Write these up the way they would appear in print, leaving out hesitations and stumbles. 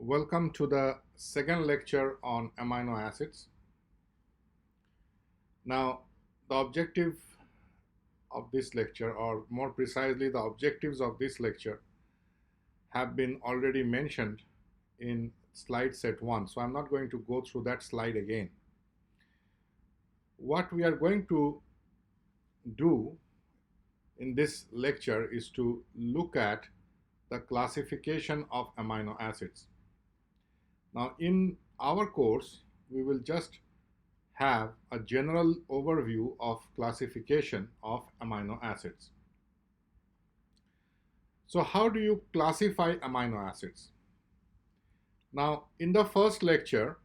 Welcome to the second lecture on amino acids. Now, the objective of this lecture, or more precisely the objectives of this lecture, have been already mentioned in slide set 1. So I'm not going to go through that slide again. What we are going to do in this lecture is to look at the classification of amino acids. Now, in our course, we will just have a general overview of classification of amino acids. So how do you classify amino acids? Now, in the first lecture,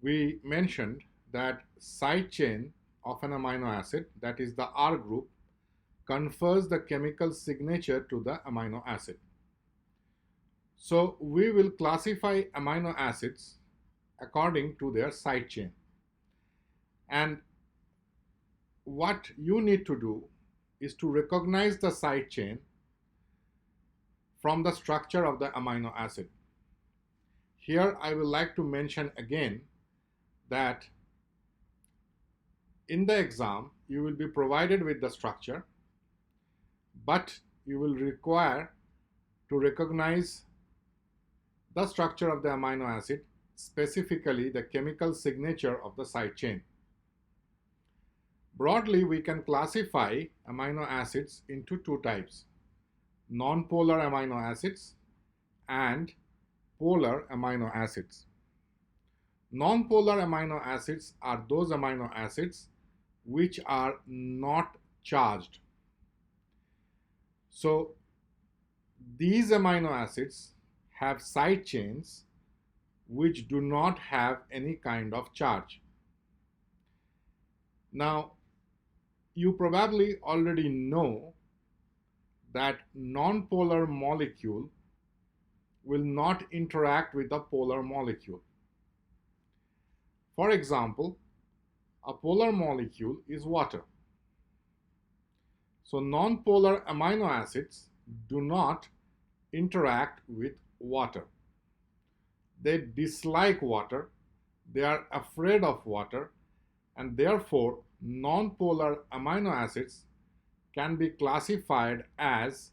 we mentioned that side chain of an amino acid, that is the R group, confers the chemical signature to the amino acid. So we will classify amino acids according to their side chain. And what you need to do is to recognize the side chain from the structure of the amino acid. Here I would like to mention again that in the exam you will be provided with the structure, but you will require to recognize the structure of the amino acid, specifically the chemical signature of the side chain. Broadly, we can classify amino acids into two types: nonpolar amino acids and polar amino acids. Nonpolar amino acids are those amino acids which are not charged. So these amino acids have side chains which do not have any kind of charge. Now, you probably already know that nonpolar molecule will not interact with the polar molecule. For example, a polar molecule is water. So nonpolar amino acids do not interact with water. They dislike water, they are afraid of water, and therefore nonpolar amino acids can be classified as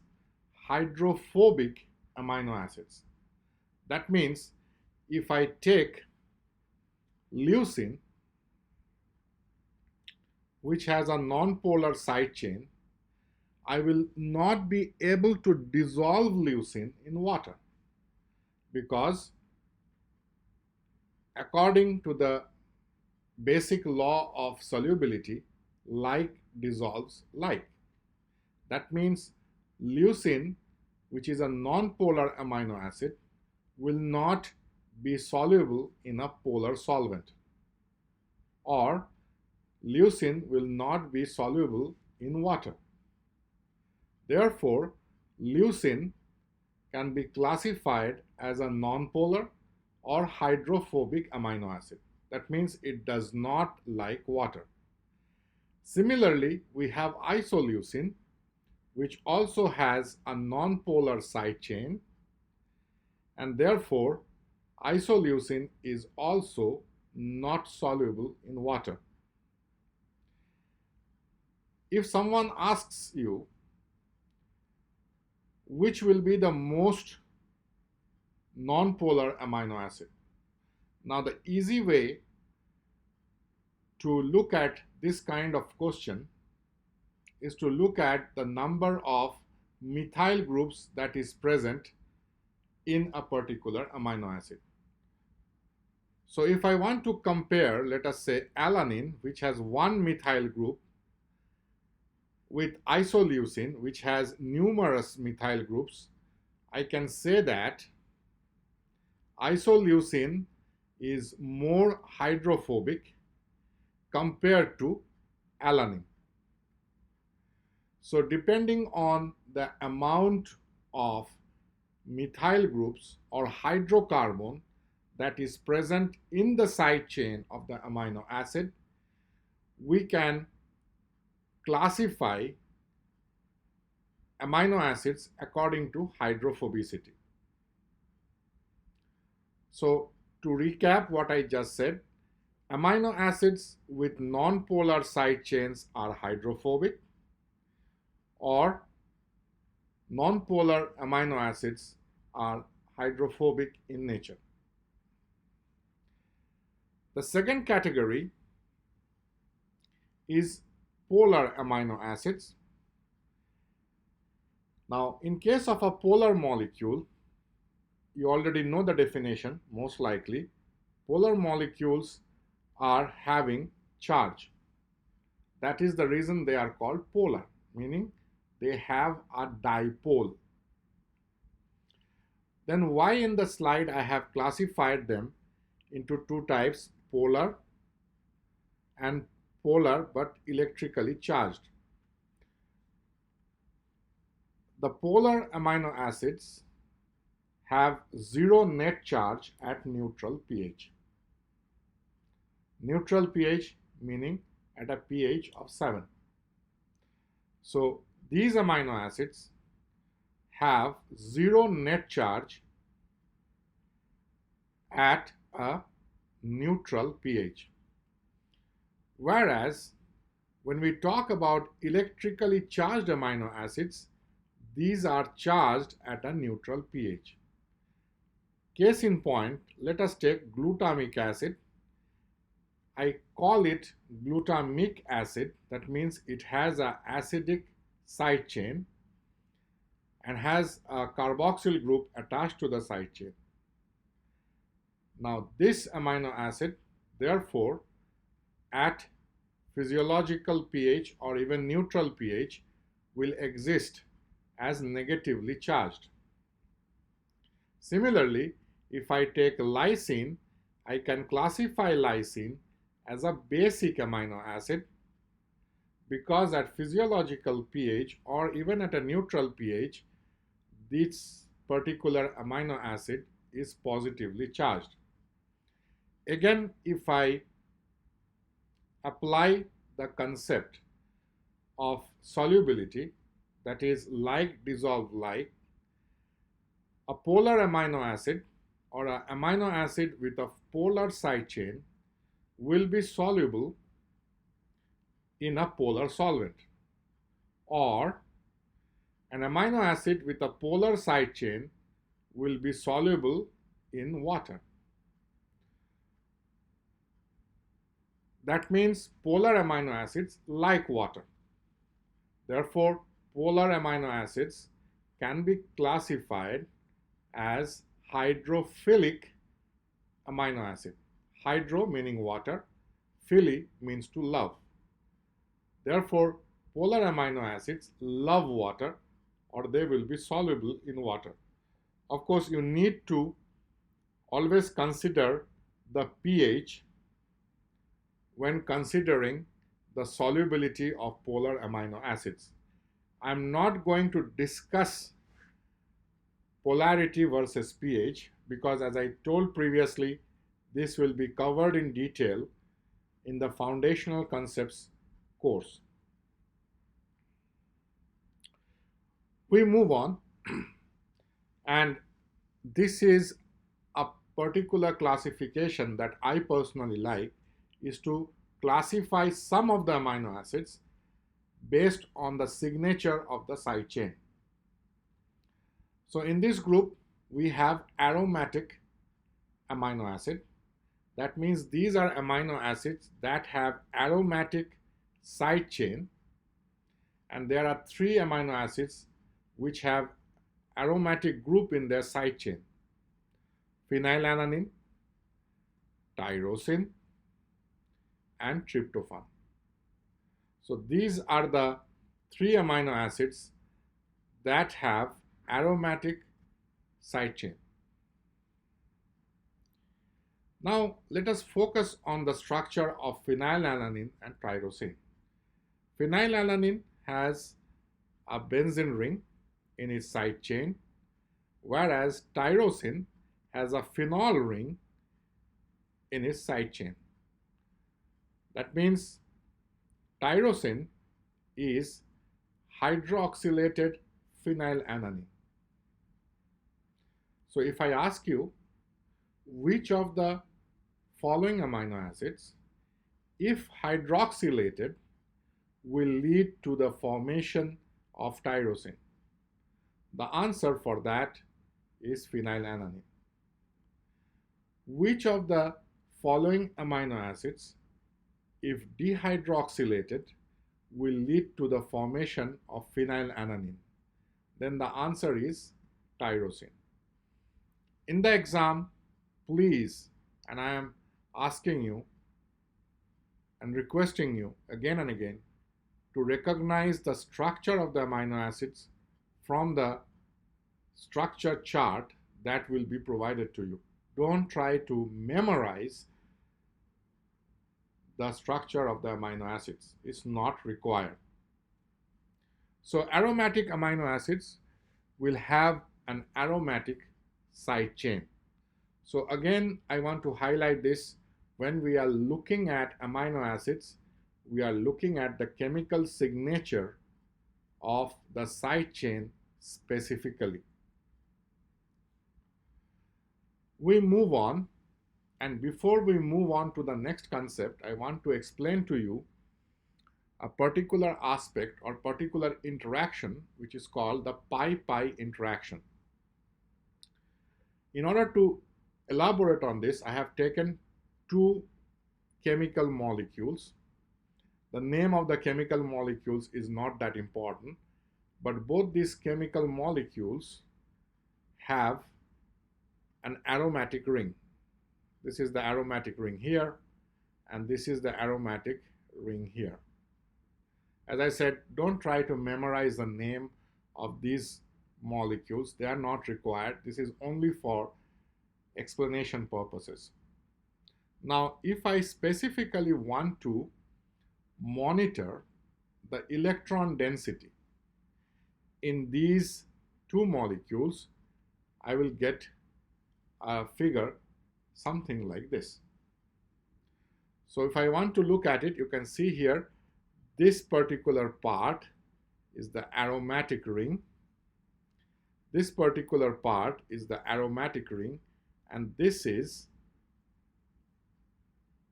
hydrophobic amino acids. That means if I take leucine, which has a nonpolar side chain, I will not be able to dissolve leucine in water, because according to the basic law of solubility, like dissolves like. That means leucine, which is a nonpolar amino acid, will not be soluble in a polar solvent, or leucine will not be soluble in water. Therefore, leucine can be classified as a nonpolar or hydrophobic amino acid. That means it does not like water. Similarly, we have isoleucine, which also has a nonpolar side chain, and therefore isoleucine is also not soluble in water. If someone asks you which will be the most nonpolar amino acid, now the easy way to look at this kind of question is to look at the number of methyl groups that is present in a particular amino acid. So if I want to compare, let us say, alanine, which has one methyl group, with isoleucine, which has numerous methyl groups, I can say that isoleucine is more hydrophobic compared to alanine. So depending on the amount of methyl groups or hydrocarbon that is present in the side chain of the amino acid, we can classify amino acids according to hydrophobicity. So to recap what I just said, amino acids with non-polar side chains are hydrophobic, or non-polar amino acids are hydrophobic in nature. The second category is polar amino acids. Now, in case of a polar molecule, you already know the definition, most likely. Polar molecules are having charge. That is the reason they are called polar, meaning they have a dipole. Then why in the slide I have classified them into two types, polar and polar but electrically charged? The polar amino acids have zero net charge at neutral pH. Neutral pH meaning at a pH of 7. So these amino acids have zero net charge at a neutral pH. Whereas when we talk about electrically charged amino acids, these are charged at a neutral pH. Case in point, let us take glutamic acid. I call it glutamic acid. That means it has an acidic side chain and has a carboxyl group attached to the side chain. Now this amino acid, therefore, at physiological pH or even neutral pH will exist as negatively charged. Similarly, if I take lysine, I can classify lysine as a basic amino acid because at physiological pH or even at a neutral pH, this particular amino acid is positively charged. Again, if I apply the concept of solubility, that is like dissolved like, a polar amino acid or an amino acid with a polar side chain will be soluble in a polar solvent, or an amino acid with a polar side chain will be soluble in water. That means polar amino acids like water. Therefore, polar amino acids can be classified as hydrophilic amino acid. Hydro meaning water, phily means to love. Therefore, polar amino acids love water, or they will be soluble in water. Of course, you need to always consider the pH when considering the solubility of polar amino acids. I'm not going to discuss polarity versus pH because, as I told previously, this will be covered in detail in the foundational concepts course. We move on, and this is a particular classification that I personally like, is to classify some of the amino acids based on the signature of the side chain. So in this group, we have aromatic amino acid. That means these are amino acids that have aromatic side chain, and there are 3 amino acids which have aromatic group in their side chain: phenylalanine, tyrosine, and tryptophan. So these are the 3 amino acids that have aromatic side chain. Now let us focus on the structure of phenylalanine and tyrosine. Phenylalanine has a benzene ring in its side chain, whereas tyrosine has a phenol ring in its side chain. That means tyrosine is hydroxylated phenylalanine. So if I ask you which of the following amino acids, if hydroxylated, will lead to the formation of tyrosine? The answer for that is phenylalanine. Which of the following amino acids, if dehydroxylated, will lead to the formation of phenylalanine? Then the answer is tyrosine. In the exam, please, and I am asking you and requesting you again and again to recognize the structure of the amino acids from the structure chart that will be provided to you. Don't try to memorize the structure of the amino acids. It's not required. So aromatic amino acids will have an aromatic side chain. So again, I want to highlight this. When we are looking at amino acids, we are looking at the chemical signature of the side chain specifically. We move on, and before we move on to the next concept, I want to explain to you a particular aspect or particular interaction which is called the pi-pi interaction. In order to elaborate on this, I have taken two chemical molecules. The name of the chemical molecules is not that important, but both these chemical molecules have an aromatic ring. This is the aromatic ring here, and this is the aromatic ring here. As I said, don't try to memorize the name of these molecules. They are not required. This is only for explanation purposes. Now, if I specifically want to monitor the electron density in these two molecules, I will get a figure something like this. So if I want to look at it, you can see here, this particular part is the aromatic ring. This particular part is the aromatic ring, and this is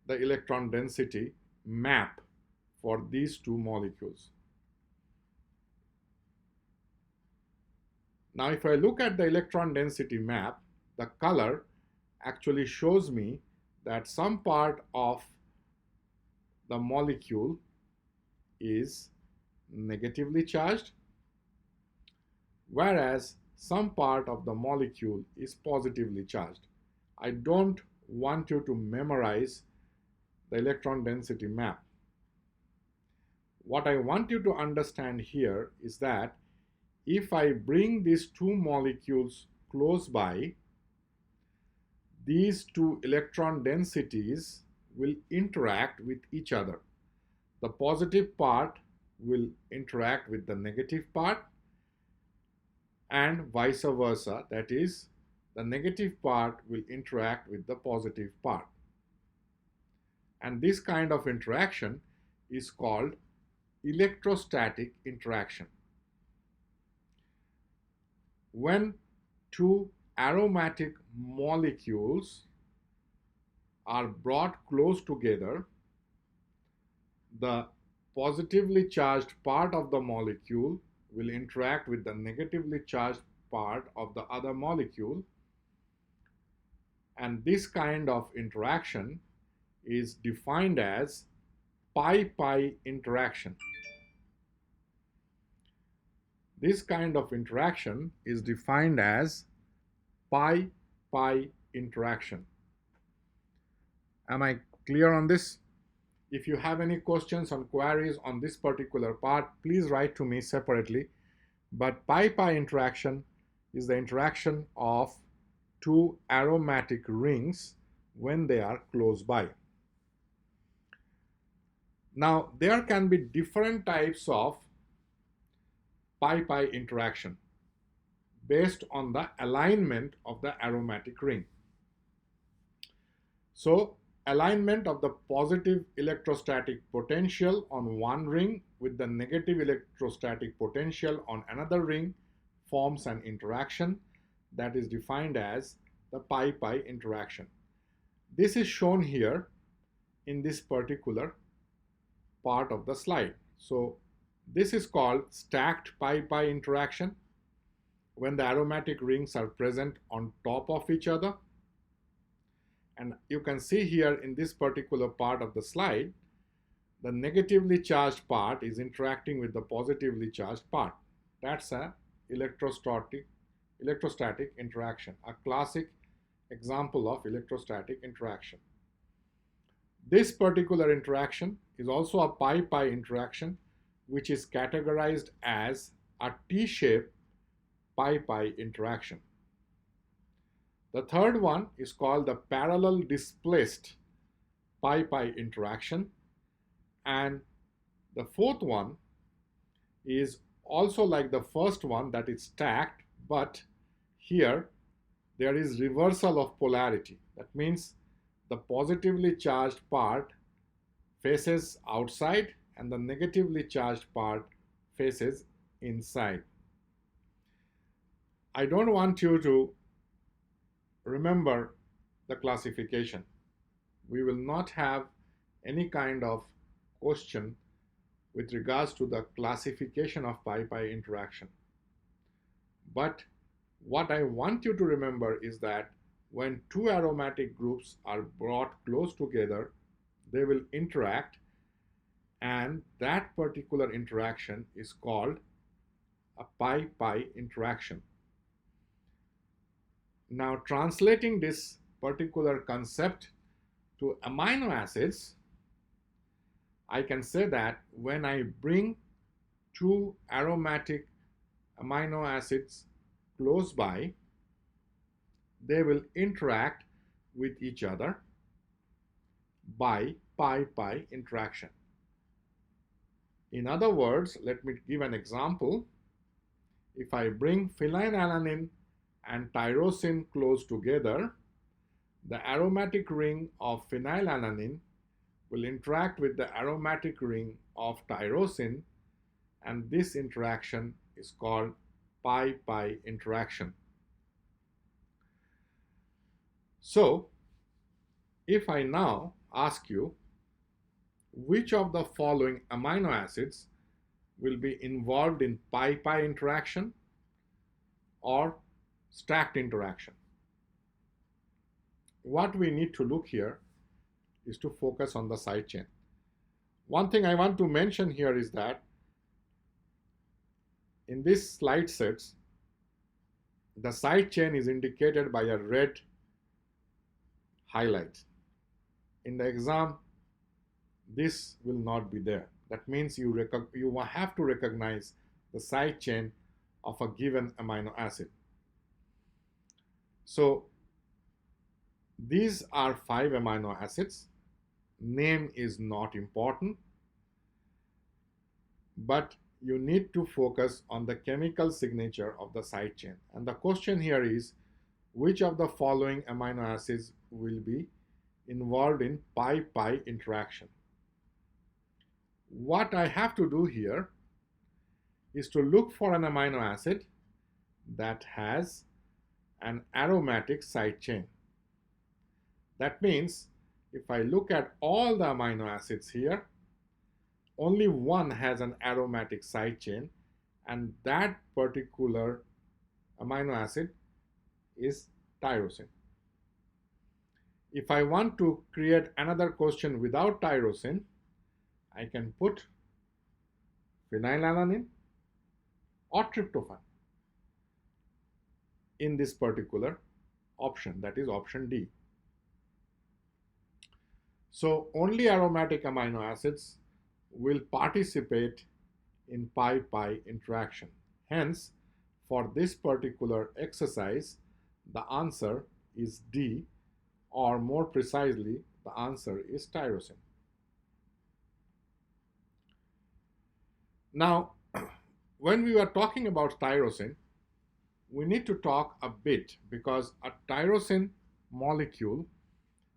the electron density map for these two molecules. Now, if I look at the electron density map, the color actually shows me that some part of the molecule is negatively charged, whereas some part of the molecule is positively charged. I don't want you to memorize the electron density map. What I want you to understand here is that if I bring these two molecules close by, these two electron densities will interact with each other. The positive part will interact with the negative part, and vice versa. That is, the negative part will interact with the positive part. And this kind of interaction is called electrostatic interaction. When two aromatic molecules are brought close together, the positively charged part of the molecule will interact with the negatively charged part of the other molecule, and this kind of interaction is defined as pi-pi interaction. This kind of interaction is defined as pi-pi interaction. Am I clear on this? If you have any questions or queries on this particular part, please write to me separately. But pi-pi interaction is the interaction of two aromatic rings when they are close by. Now, there can be different types of pi-pi interaction based on the alignment of the aromatic ring. So, alignment of the positive electrostatic potential on one ring with the negative electrostatic potential on another ring forms an interaction that is defined as the pi-pi interaction. This is shown here in this particular part of the slide. So this is called stacked pi-pi interaction, when the aromatic rings are present on top of each other. And you can see here in this particular part of the slide, the negatively charged part is interacting with the positively charged part. That's an electrostatic interaction, a classic example of electrostatic interaction. This particular interaction is also a pi-pi interaction, which is categorized as a T-shaped pi-pi interaction. The third one is called the parallel displaced pi-pi interaction, and the fourth one is also like the first one, that is stacked, but here there is reversal of polarity. That means the positively charged part faces outside and the negatively charged part faces inside. I don't want you to remember the classification. We will not have any kind of question with regards to the classification of pi-pi interaction. But what I want you to remember is that when two aromatic groups are brought close together, they will interact, and that particular interaction is called a pi-pi interaction. Now, translating this particular concept to amino acids, I can say that when I bring two aromatic amino acids close by, they will interact with each other by pi-pi interaction. In other words, let me give an example. If I bring phenylalanine and tyrosine close together, the aromatic ring of phenylalanine will interact with the aromatic ring of tyrosine, and this interaction is called pi-pi interaction. So, if I now ask you, which of the following amino acids will be involved in pi-pi interaction or stacked interaction? What we need to look here is to focus on the side chain. One thing I want to mention here is that in this slide sets, the side chain is indicated by a red highlight. In the exam, this will not be there. That means you have to recognize the side chain of a given amino acid. So these are 5 amino acids. Name is not important, but you need to focus on the chemical signature of the side chain. And the question here is, which of the following amino acids will be involved in pi-pi interaction? What I have to do here is to look for an amino acid that has an aromatic side chain. That means if I look at all the amino acids here, only one has an aromatic side chain, and that particular amino acid is tyrosine. If I want to create another question without tyrosine, I can put phenylalanine or tryptophan in this particular option, that is option D. So only aromatic amino acids will participate in pi-pi interaction. Hence, for this particular exercise, the answer is D, or more precisely, the answer is tyrosine. Now, when we were talking about tyrosine, we need to talk a bit, because a tyrosine molecule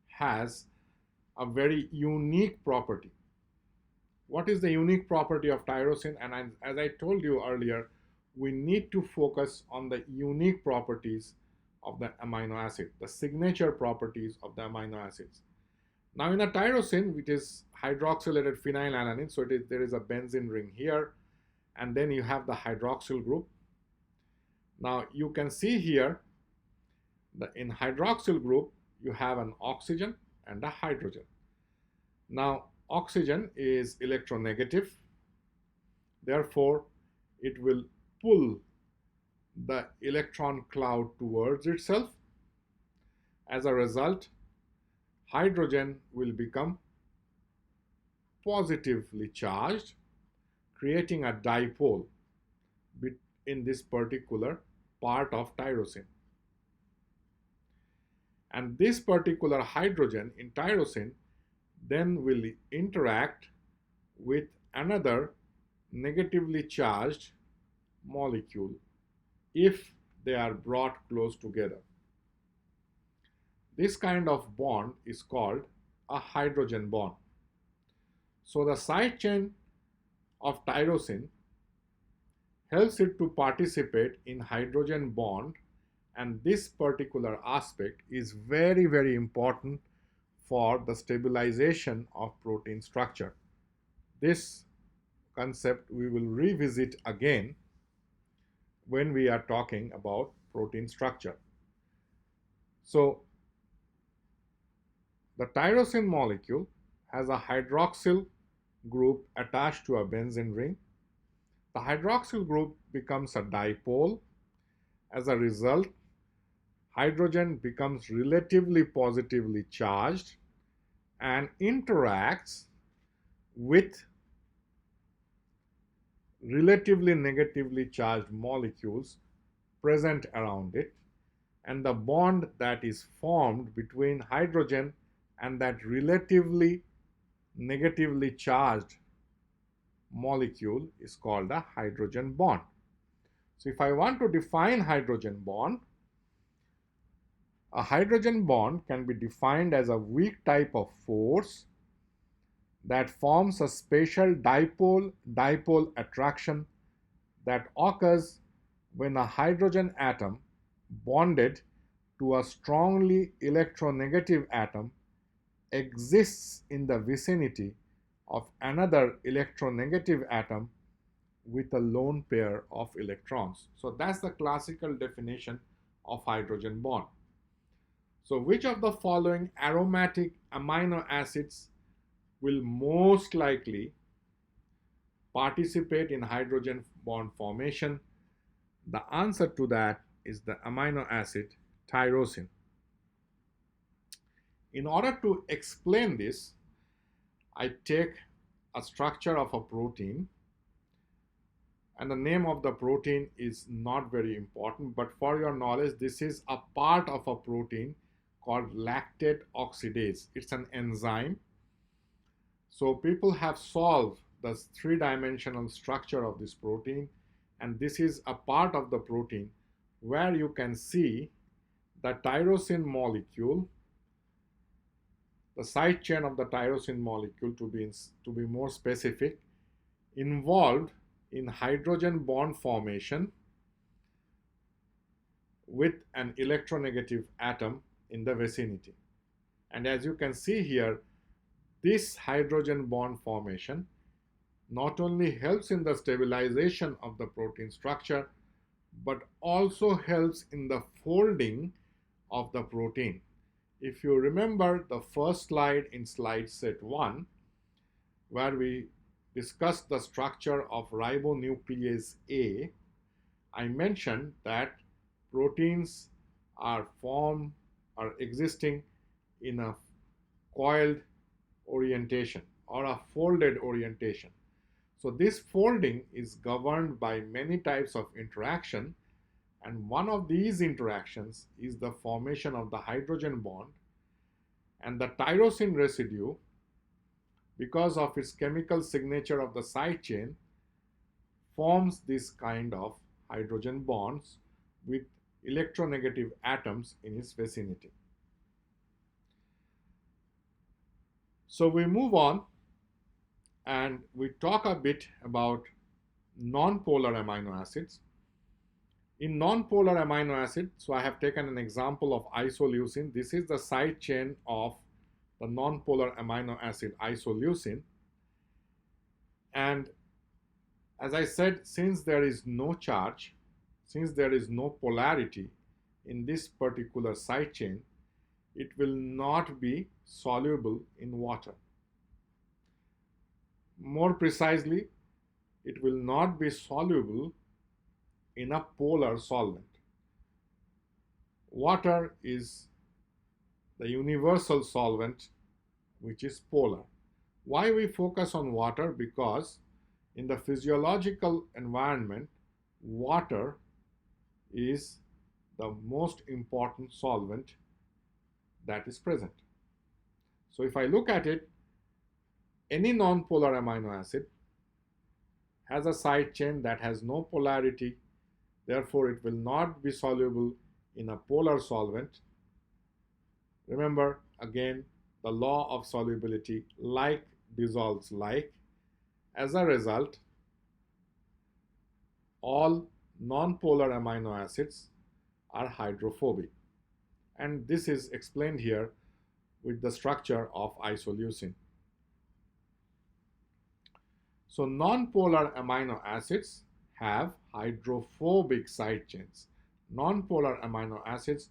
has a very unique property. What is the unique property of tyrosine? And as I told you earlier, we need to focus on the unique properties of the amino acid, the signature properties of the amino acids. Now in a tyrosine, which is hydroxylated phenylalanine, so there is a benzene ring here, and then you have the hydroxyl group. Now you can see here that in hydroxyl group, you have an oxygen and a hydrogen. Now oxygen is electronegative, therefore it will pull the electron cloud towards itself. As a result, hydrogen will become positively charged, creating a dipole in this particular part of tyrosine. And this particular hydrogen in tyrosine then will interact with another negatively charged molecule if they are brought close together. This kind of bond is called a hydrogen bond. So the side chain of tyrosine helps it to participate in hydrogen bond, and this particular aspect is very, very important for the stabilization of protein structure. This concept we will revisit again when we are talking about protein structure. So the tyrosine molecule has a hydroxyl group attached to a benzene ring. The hydroxyl group becomes a dipole. As a result, hydrogen becomes relatively positively charged and interacts with relatively negatively charged molecules present around it, and the bond that is formed between hydrogen and that relatively negatively charged molecule is called a hydrogen bond. So if I want to define hydrogen bond, a hydrogen bond can be defined as a weak type of force that forms a special dipole-dipole attraction that occurs when a hydrogen atom bonded to a strongly electronegative atom exists in the vicinity of another electronegative atom with a lone pair of electrons. So that's the classical definition of hydrogen bond. So which of the following aromatic amino acids will most likely participate in hydrogen bond formation? The answer to that is the amino acid tyrosine. In order to explain this, I take a structure of a protein, and the name of the protein is not very important, but for your knowledge, this is a part of a protein called lactate oxidase. It's an enzyme. So people have solved the three-dimensional structure of this protein, and this is a part of the protein where you can see the tyrosine molecule, the side chain of the tyrosine molecule, to be more specific, involved in hydrogen bond formation with an electronegative atom in the vicinity. And as you can see here, this hydrogen bond formation not only helps in the stabilization of the protein structure, but also helps in the folding of the protein. If you remember the first slide in slide set 1, where we discussed the structure of ribonuclease A, I mentioned that proteins are existing in a coiled orientation or a folded orientation. So this folding is governed by many types of interaction, and one of these interactions is the formation of the hydrogen bond, and the tyrosine residue, because of its chemical signature of the side chain, forms this kind of hydrogen bonds with electronegative atoms in its vicinity. So we move on and we talk a bit about non-polar amino acids. In non-polar amino acid, so I have taken an example of isoleucine. This is the side chain of the non-polar amino acid isoleucine. And as I said, since there is no charge, since there is no polarity in this particular side chain, it will not be soluble in water. More precisely, it will not be soluble in a polar solvent. Water is the universal solvent which is polar. Why we focus on water? Because in the physiological environment, water is the most important solvent that is present. So if I look at it, any non-polar amino acid has a side chain that has no polarity, therefore it will not be soluble in a polar solvent. Remember again the law of solubility, like dissolves like. As a result, all non-polar amino acids are hydrophobic, and this is explained here with the structure of isoleucine. So non-polar amino acids have hydrophobic side chains. Non-polar amino acids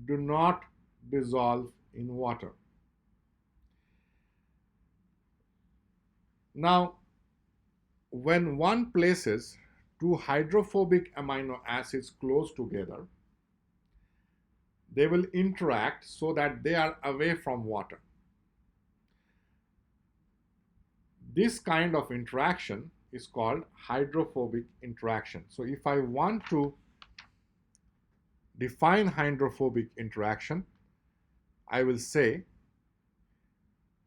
do not dissolve in water. Now, when one places two hydrophobic amino acids close together, they will interact so that they are away from water. This kind of interaction is called hydrophobic interaction. So if I want to define hydrophobic interaction, I will say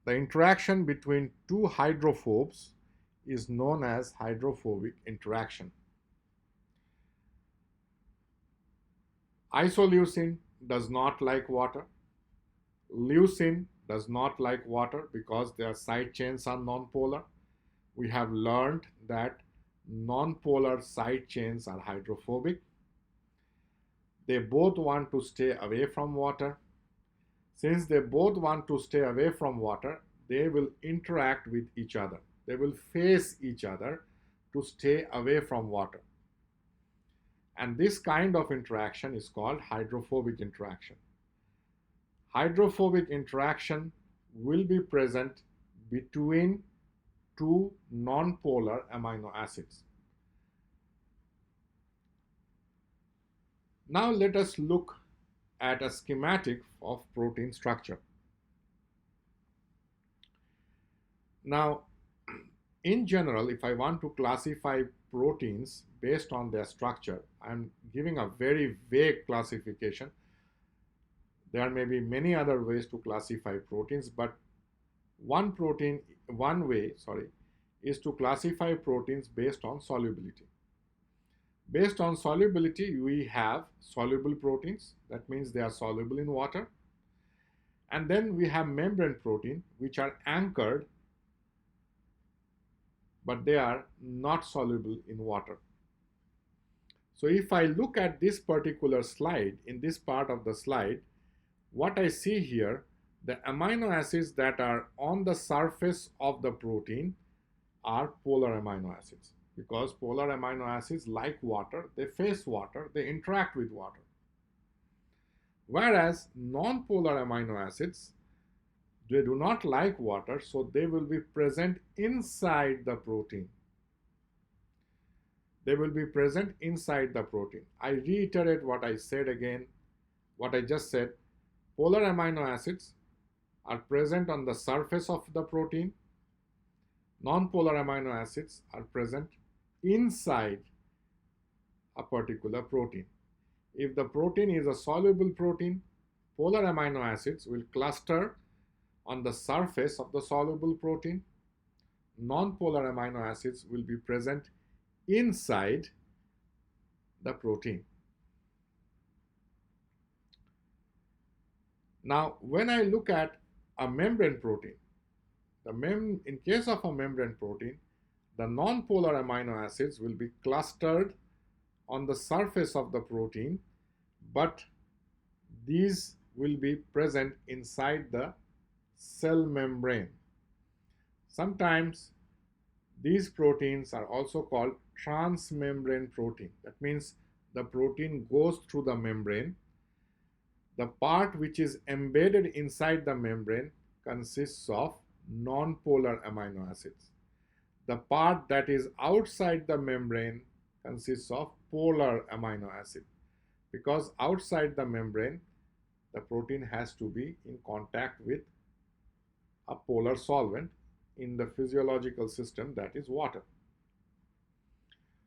the interaction between two hydrophobes is known as hydrophobic interaction. Isoleucine does not like water. Leucine does not like water because their side chains are nonpolar. We have learned that nonpolar side chains are hydrophobic. They both want to stay away from water. Since they both want to stay away from water, they will interact with each other. They will face each other to stay away from water. And this kind of interaction is called hydrophobic interaction. Hydrophobic interaction will be present between two nonpolar amino acids. Now let us look at a schematic of protein structure. Now, in general, if I want to classify proteins based on their structure, I'm giving a very vague classification. There may be many other ways to classify proteins, but one way is to classify proteins based on solubility. Based on solubility, we have soluble proteins. That means they are soluble in water. And then we have membrane protein, which are anchored, but they are not soluble in water. So if I look at this particular slide, in this part of the slide, what I see here, the amino acids that are on the surface of the protein are polar amino acids. Because polar amino acids like water, they face water, they interact with water. Whereas non-polar amino acids, they do not like water, so they will be present inside the protein. They will be present inside the protein. I reiterate what I said again, what I just said. Polar amino acids are present on the surface of the protein. Non-polar amino acids are present inside a particular protein. If the protein is a soluble protein, polar amino acids will cluster on the surface of the soluble protein. Non-polar amino acids will be present inside the protein. Now, when I look at a membrane protein, in case of a membrane protein, the non-polar amino acids will be clustered on the surface of the protein, but these will be present inside the cell membrane. Sometimes these proteins are also called transmembrane protein. That means the protein goes through the membrane. The part which is embedded inside the membrane consists of nonpolar amino acids. The part that is outside the membrane consists of polar amino acid. Because outside the membrane, the protein has to be in contact with a polar solvent in the physiological system, that is water.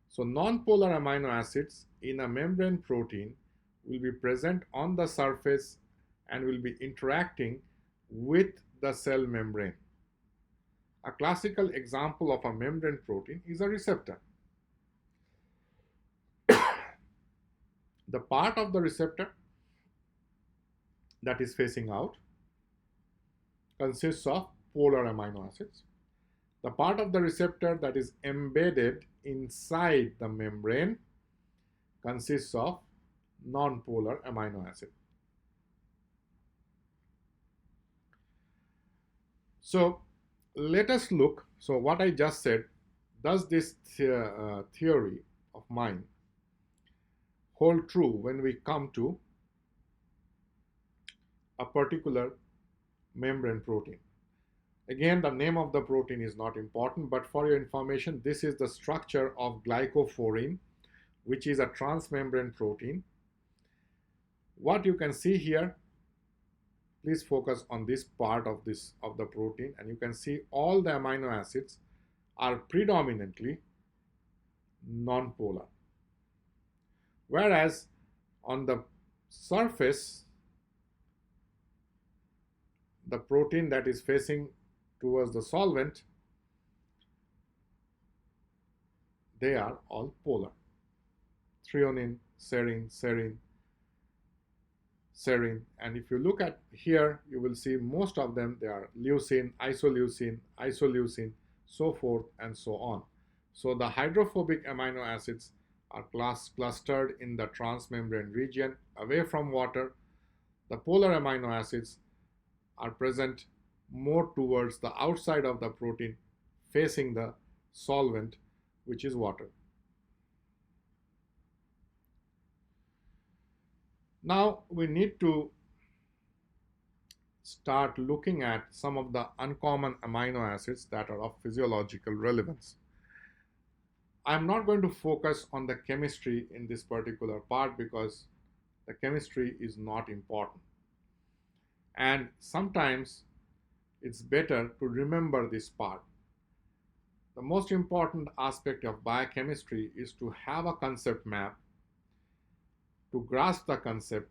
So nonpolar amino acids in a membrane protein will be present on the surface and will be interacting with the cell membrane. A classical example of a membrane protein is a receptor. The part of the receptor that is facing out consists of polar amino acids. The part of the receptor that is embedded inside the membrane consists of nonpolar amino acid. So let us look. So what I just said, does this theory of mine hold true when we come to a particular membrane protein? Again, the name of the protein is not important, but for your information, this is the structure of glycophorin, which is a transmembrane protein. What you can see here, please focus on this part of the protein, and you can see all the amino acids are predominantly nonpolar. Whereas on the surface, the protein that is facing towards the solvent, they are all polar. Threonine, serine, serine, serine. And if you look at here, you will see most of them, they are leucine, isoleucine, isoleucine, so forth and so on. So the hydrophobic amino acids are clustered in the transmembrane region away from water. The polar amino acids are present more towards the outside of the protein, facing the solvent, which is water. Now we need to start looking at some of the uncommon amino acids that are of physiological relevance. I'm not going to focus on the chemistry in this particular part because the chemistry is not important. And sometimes it's better to remember this part. The most important aspect of biochemistry is to have a concept map, to grasp the concept,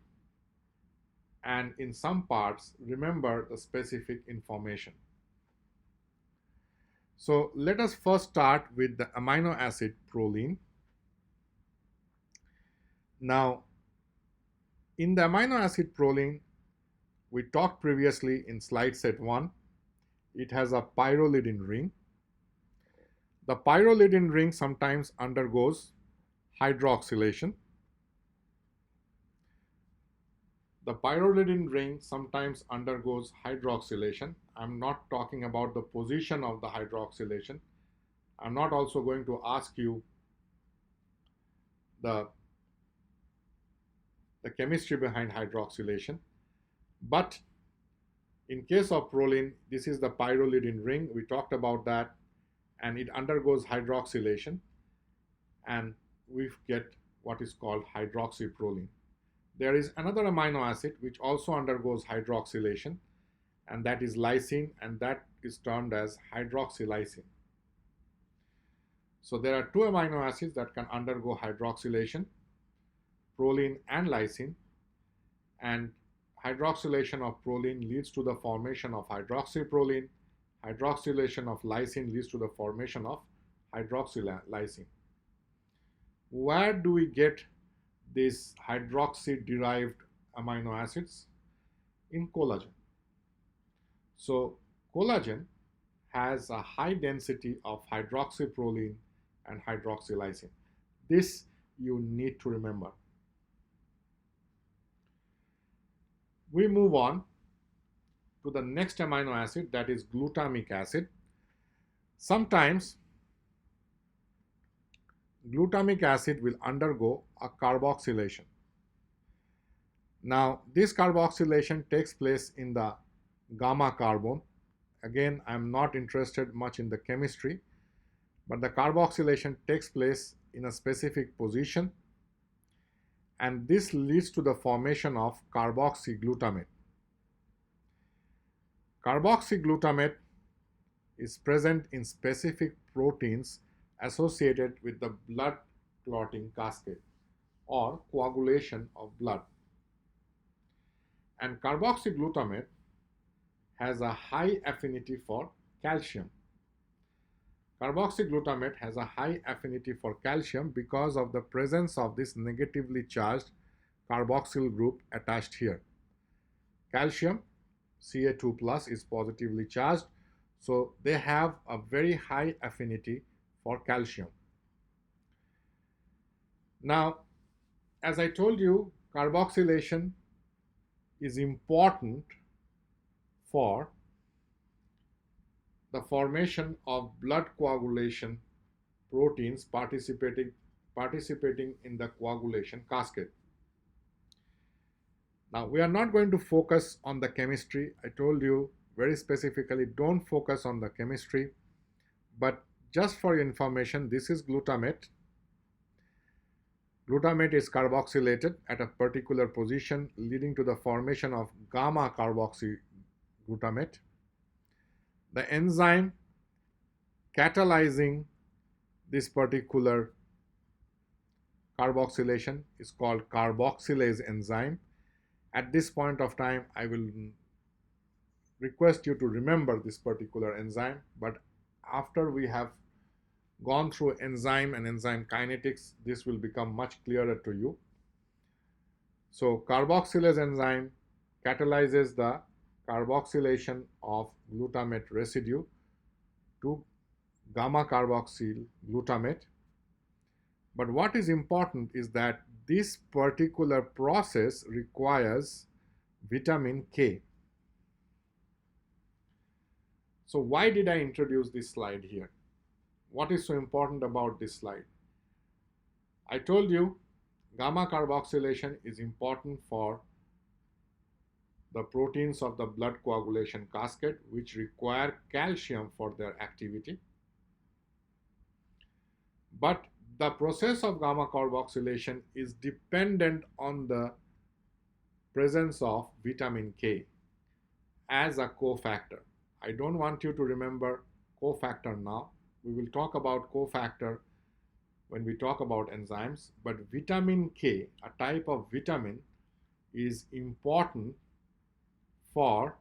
and in some parts remember the specific information. So let us first start with the amino acid proline. Now, in the amino acid proline, we talked previously in slide set 1, it has a pyrrolidine ring. The pyrrolidine ring sometimes undergoes hydroxylation. The pyrrolidine ring sometimes undergoes hydroxylation. I'm not talking about the position of the hydroxylation. I'm not also going to ask you the chemistry behind hydroxylation. But in case of proline, this is the pyrrolidine ring. We talked about that, and it undergoes hydroxylation, and we get what is called hydroxyproline. There is another amino acid which also undergoes hydroxylation, and that is lysine, and that is termed as hydroxylysine. So there are two amino acids that can undergo hydroxylation, proline and lysine, and hydroxylation of proline leads to the formation of hydroxyproline. Hydroxylation of lysine leads to the formation of hydroxylysine. Where do we get these hydroxy-derived amino acids? In collagen. So collagen has a high density of hydroxyproline and hydroxylysine. This you need to remember. We move on to the next amino acid, that is glutamic acid. Sometimes glutamic acid will undergo a carboxylation. Now, this carboxylation takes place in the gamma carbon. Again, I'm not interested much in the chemistry, but the carboxylation takes place in a specific position, and this leads to the formation of carboxyglutamate. Carboxyglutamate is present in specific proteins associated with the blood clotting cascade or coagulation of blood. And carboxyglutamate has a high affinity for calcium. Carboxyglutamate has a high affinity for calcium because of the presence of this negatively charged carboxyl group attached here. Calcium, Ca2 plus, is positively charged, so they have a very high affinity for calcium. Now, as I told you, carboxylation is important for the formation of blood coagulation proteins participating in the coagulation cascade. Now, we are not going to focus on the chemistry. I told you very specifically, don't focus on the chemistry, but just for your information, this is glutamate. Glutamate is carboxylated at a particular position, leading to the formation of gamma carboxyglutamate. The enzyme catalyzing this particular carboxylation is called carboxylase enzyme. At this point of time, I will request you to remember this particular enzyme, but after we have gone through enzyme and enzyme kinetics, this will become much clearer to you. So carboxylase enzyme catalyzes the carboxylation of glutamate residue to gamma carboxyl glutamate. But what is important is that this particular process requires vitamin K. So why did I introduce this slide here? What is so important about this slide? I told you gamma carboxylation is important for the proteins of the blood coagulation cascade, which require calcium for their activity. But the process of gamma carboxylation is dependent on the presence of vitamin K as a cofactor. I don't want you to remember cofactor now. We will talk about cofactor when we talk about enzymes, but vitamin K, a type of vitamin, is important for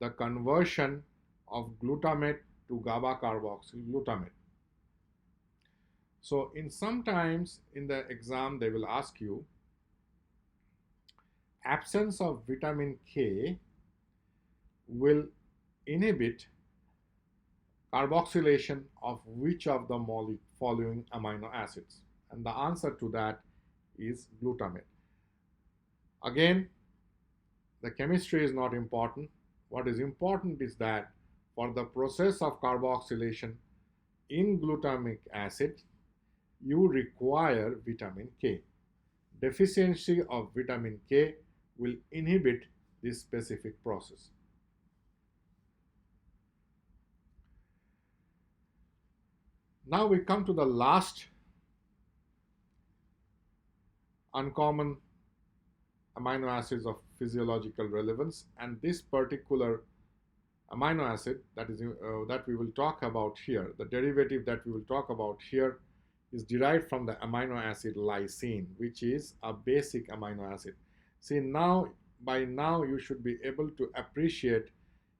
the conversion of glutamate to gamma carboxyglutamate. So sometimes in the exam they will ask you, absence of vitamin K will inhibit carboxylation of which of the following amino acids? And the answer to that is glutamate. Again, the chemistry is not important. What is important is that for the process of carboxylation in glutamic acid, you require vitamin K. Deficiency of vitamin K will inhibit this specific process. Now we come to the last uncommon amino acids of physiological relevance, and this particular amino acid that we will talk about here, the derivative that we will talk about here, is derived from the amino acid lysine, which is a basic amino acid. See, by now you should be able to appreciate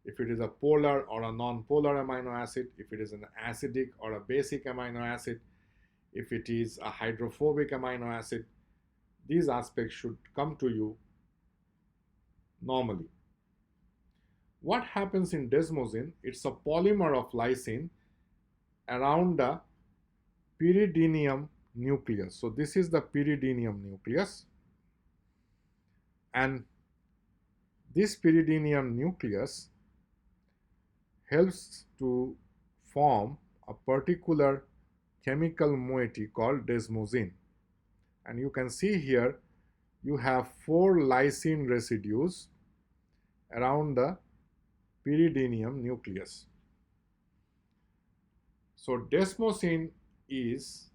if it is a polar or a non-polar amino acid, if it is an acidic or a basic amino acid, if it is a hydrophobic amino acid. These aspects should come to you normally. What happens in desmosine? It's a polymer of lysine around the pyridinium nucleus. So this is the pyridinium nucleus, and this pyridinium nucleus helps to form a particular chemical moiety called desmosine. And you can see here you have 4 lysine residues around the pyridinium nucleus. So desmosine is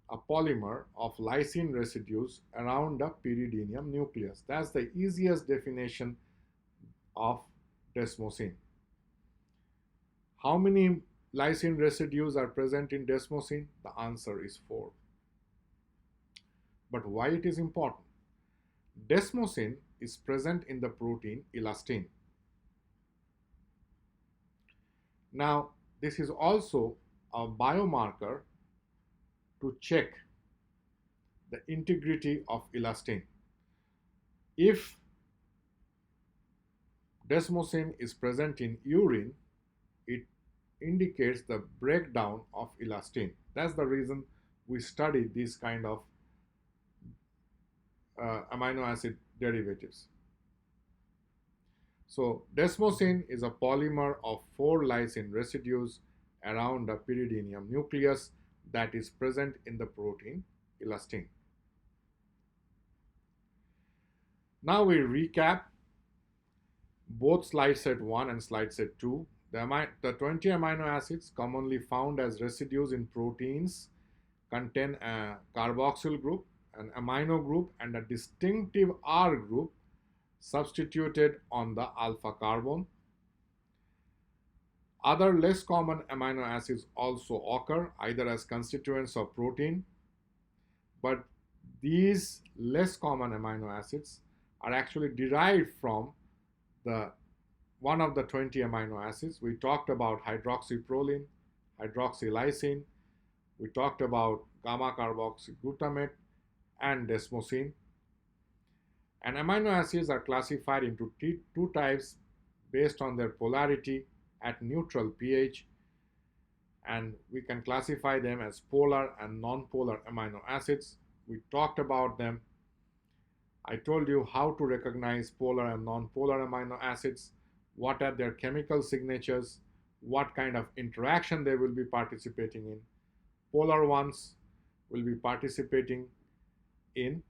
a polymer of lysine residues around the pyridinium nucleus. That's the easiest definition of desmosine. How many lysine residues are present in desmosine? The answer is 4. But why it is important? Desmosine is present in the protein elastin. Now, this is also a biomarker to check the integrity of elastin. If desmosine is present in urine, it indicates the breakdown of elastin. That's the reason we study these kind of amino acid derivatives. So desmosine is a polymer of 4 lysine residues around the pyridinium nucleus that is present in the protein elastin. Now we recap both slide set 1 and slide set 2. The 20 amino acids commonly found as residues in proteins contain a carboxyl group, an amino group, and a distinctive R group substituted on the alpha carbon. Other less common amino acids also occur either as constituents of protein, but these less common amino acids are actually derived from one of the 20 amino acids. We talked about hydroxyproline, hydroxylysine, we talked about gamma carboxyglutamate and desmosine. And amino acids are classified into two types based on their polarity at neutral pH, and we can classify them as polar and non-polar amino acids. We talked about them. I told you how to recognize polar and non-polar amino acids, what are their chemical signatures, what kind of interaction they will be participating in. Polar ones will be participating in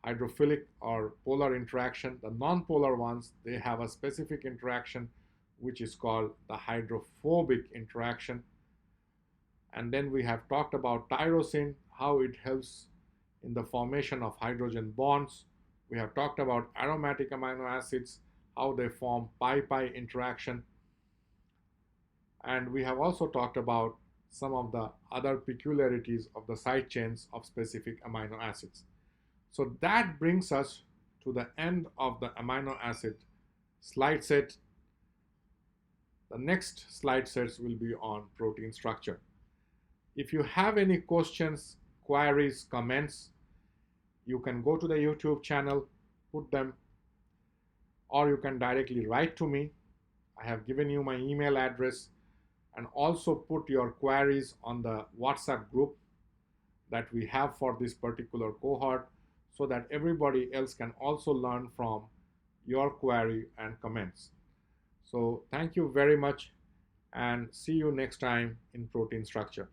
hydrophilic or polar interaction. The non-polar ones, they have a specific interaction which is called the hydrophobic interaction. And then we have talked about tyrosine, how it helps in the formation of hydrogen bonds. We have talked about aromatic amino acids, how they form pi-pi interaction. And we have also talked about some of the other peculiarities of the side chains of specific amino acids. So that brings us to the end of the amino acid slide set. The next slide sets will be on protein structure. If you have any questions, queries, comments, you can go to the YouTube channel, put them, or you can directly write to me. I have given you my email address, and also put your queries on the WhatsApp group that we have for this particular cohort, so that everybody else can also learn from your query and comments. So thank you very much, and see you next time in protein structure.